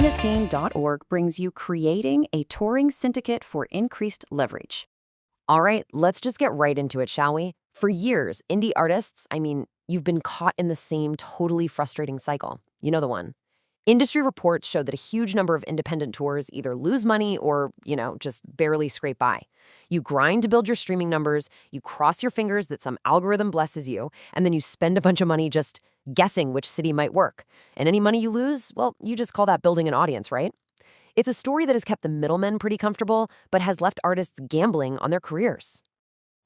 makingascene.org brings you Creating a Touring Syndicate for Increased Leverage. All right, let's just get right into it, shall we? For years, indie artists, you've been caught in the same totally frustrating cycle. You know the one. Industry reports show that a huge number of independent tours either lose money or, just barely scrape by. You grind to build your streaming numbers, you cross your fingers that some algorithm blesses you, and then you spend a bunch of money just guessing which city might work. And any money you lose, well, you just call that building an audience, right? It's a story that has kept the middlemen pretty comfortable, but has left artists gambling on their careers.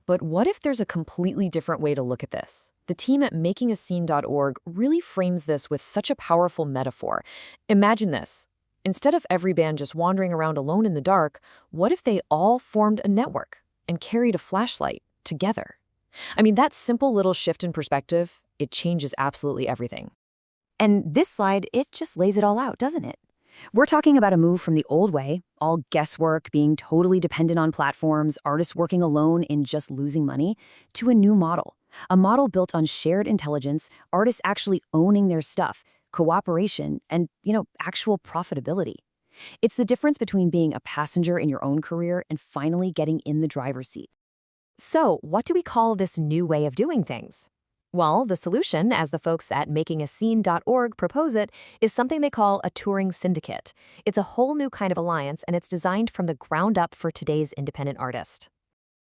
But what if there's a completely different way to look at this? The team at makingascene.org really frames this with such a powerful metaphor. Imagine this. Instead of every band just wandering around alone in the dark, what if they all formed a network and carried a flashlight together? That simple little shift in perspective, it changes absolutely everything. And this slide, it just lays it all out, doesn't it? We're talking about a move from the old way, all guesswork, being totally dependent on platforms, artists working alone in just losing money, to a new model. A model built on shared intelligence, artists actually owning their stuff, cooperation, and, actual profitability. It's the difference between being a passenger in your own career and finally getting in the driver's seat. So, what do we call this new way of doing things? Well, the solution, as the folks at makingascene.org propose it, is something they call a touring syndicate. It's a whole new kind of alliance, and it's designed from the ground up for today's independent artist.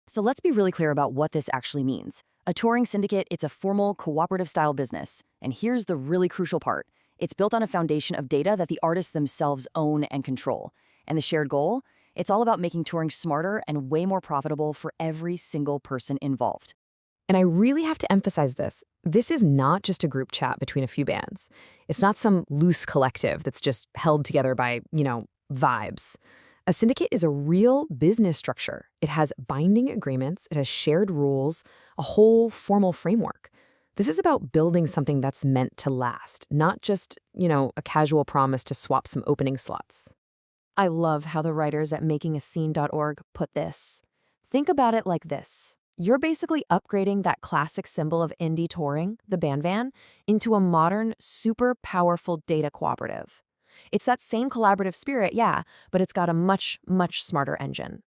So let's be really clear about what this actually means. A touring syndicate, it's a formal, cooperative-style business. And here's the really crucial part. It's built on a foundation of data that the artists themselves own and control. And the shared goal? It's all about making touring smarter and way more profitable for every single person involved. And I really have to emphasize this. This is not just a group chat between a few bands. It's not some loose collective that's just held together by, vibes. A syndicate is a real business structure. It has binding agreements, it has shared rules, a whole formal framework. This is about building something that's meant to last, not just, a casual promise to swap some opening slots. I love how the writers at makingascene.org put this. Think about it like this. You're basically upgrading that classic symbol of indie touring, the band van, into a modern, super powerful data cooperative. It's that same collaborative spirit, yeah, but it's got a much, much smarter engine.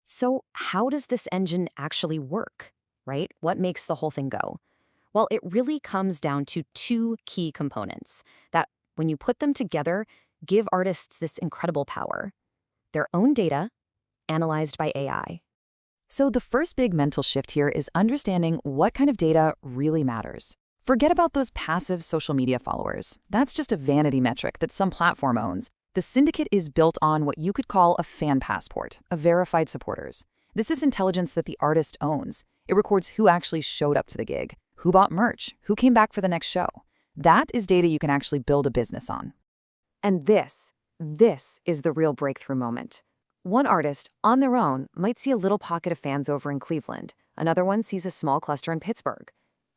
So how does this engine actually work, right? What makes the whole thing go? Well, it really comes down to two key components that, when you put them together, give artists this incredible power. Their own data, analyzed by AI. So the first big mental shift here is understanding what kind of data really matters. Forget about those passive social media followers. That's just a vanity metric that some platform owns. The syndicate is built on what you could call a fan passport, of verified supporters. This is intelligence that the artist owns. It records who actually showed up to the gig, who bought merch, who came back for the next show. That is data you can actually build a business on. And this is the real breakthrough moment. One artist, on their own, might see a little pocket of fans over in Cleveland. Another one sees a small cluster in Pittsburgh.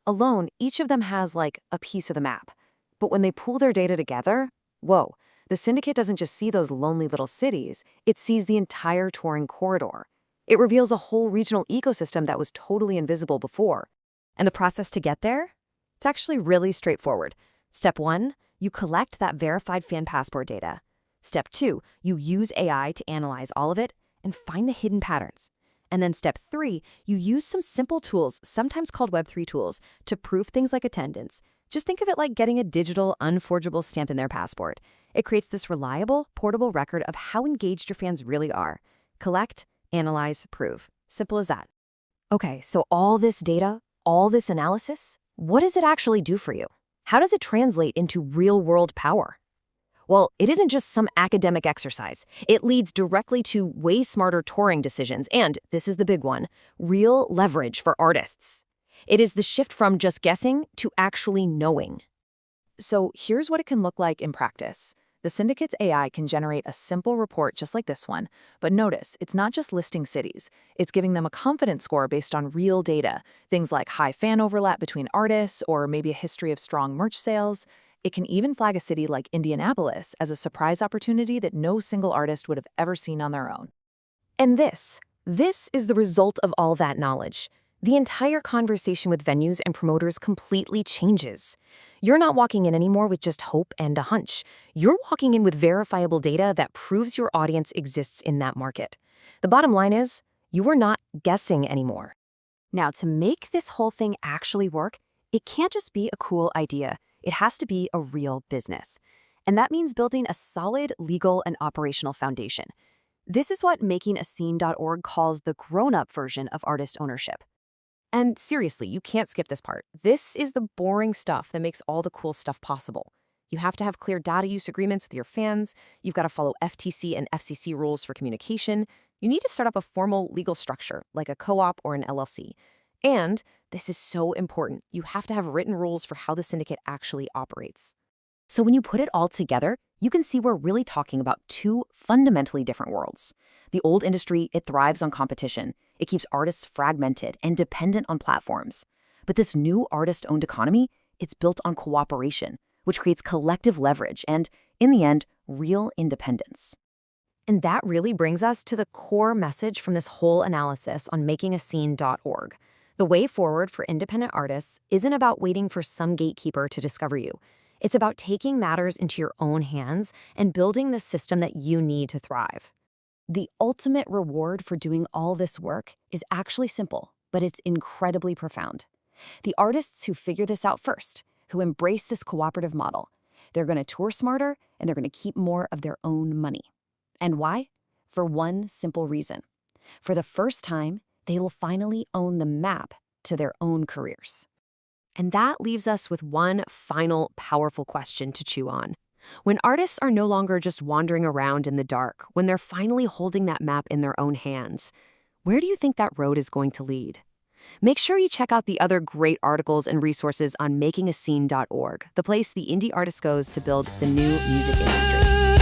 Alone, each of them has, a piece of the map. But when they pool their data together, whoa, the syndicate doesn't just see those lonely little cities, it sees the entire touring corridor. It reveals a whole regional ecosystem that was totally invisible before. And the process to get there? It's actually really straightforward. Step 1, you collect that verified fan passport data. Step 2, you use AI to analyze all of it and find the hidden patterns. And then step 3, you use some simple tools, sometimes called Web3 tools, to prove things like attendance. Just think of it like getting a digital, unforgeable stamp in their passport. It creates this reliable, portable record of how engaged your fans really are. Collect, analyze, prove. Simple as that. Okay, so all this data, all this analysis, what does it actually do for you? How does it translate into real-world power? Well, it isn't just some academic exercise. It leads directly to way smarter touring decisions and, this is the big one, real leverage for artists. It is the shift from just guessing to actually knowing. So here's what it can look like in practice. The syndicate's AI can generate a simple report just like this one, but notice, it's not just listing cities. It's giving them a confidence score based on real data, things like high fan overlap between artists or maybe a history of strong merch sales. It can even flag a city like Indianapolis as a surprise opportunity that no single artist would have ever seen on their own. And this is the result of all that knowledge. The entire conversation with venues and promoters completely changes. You're not walking in anymore with just hope and a hunch. You're walking in with verifiable data that proves your audience exists in that market. The bottom line is, you are not guessing anymore. Now, to make this whole thing actually work, it can't just be a cool idea. It has to be a real business. And that means building a solid legal and operational foundation. This is what makingascene.org calls the grown-up version of artist ownership. And seriously, you can't skip this part. This is the boring stuff that makes all the cool stuff possible. You have to have clear data use agreements with your fans. You've got to follow FTC and FCC rules for communication. You need to start up a formal legal structure, like a co-op or an LLC. And, this is so important, you have to have written rules for how the syndicate actually operates. So when you put it all together, you can see we're really talking about two fundamentally different worlds. The old industry, it thrives on competition. It keeps artists fragmented and dependent on platforms. But this new artist-owned economy, it's built on cooperation, which creates collective leverage and, in the end, real independence. And that really brings us to the core message from this whole analysis on makingascene.org. The way forward for independent artists isn't about waiting for some gatekeeper to discover you. It's about taking matters into your own hands and building the system that you need to thrive. The ultimate reward for doing all this work is actually simple, but it's incredibly profound. The artists who figure this out first, who embrace this cooperative model, they're going to tour smarter and they're going to keep more of their own money. And why? For one simple reason. For the first time, they will finally own the map to their own careers. And that leaves us with one final powerful question to chew on. When artists are no longer just wandering around in the dark, when they're finally holding that map in their own hands, where do you think that road is going to lead? Make sure you check out the other great articles and resources on makingascene.org, the place the indie artist goes to build the new music industry.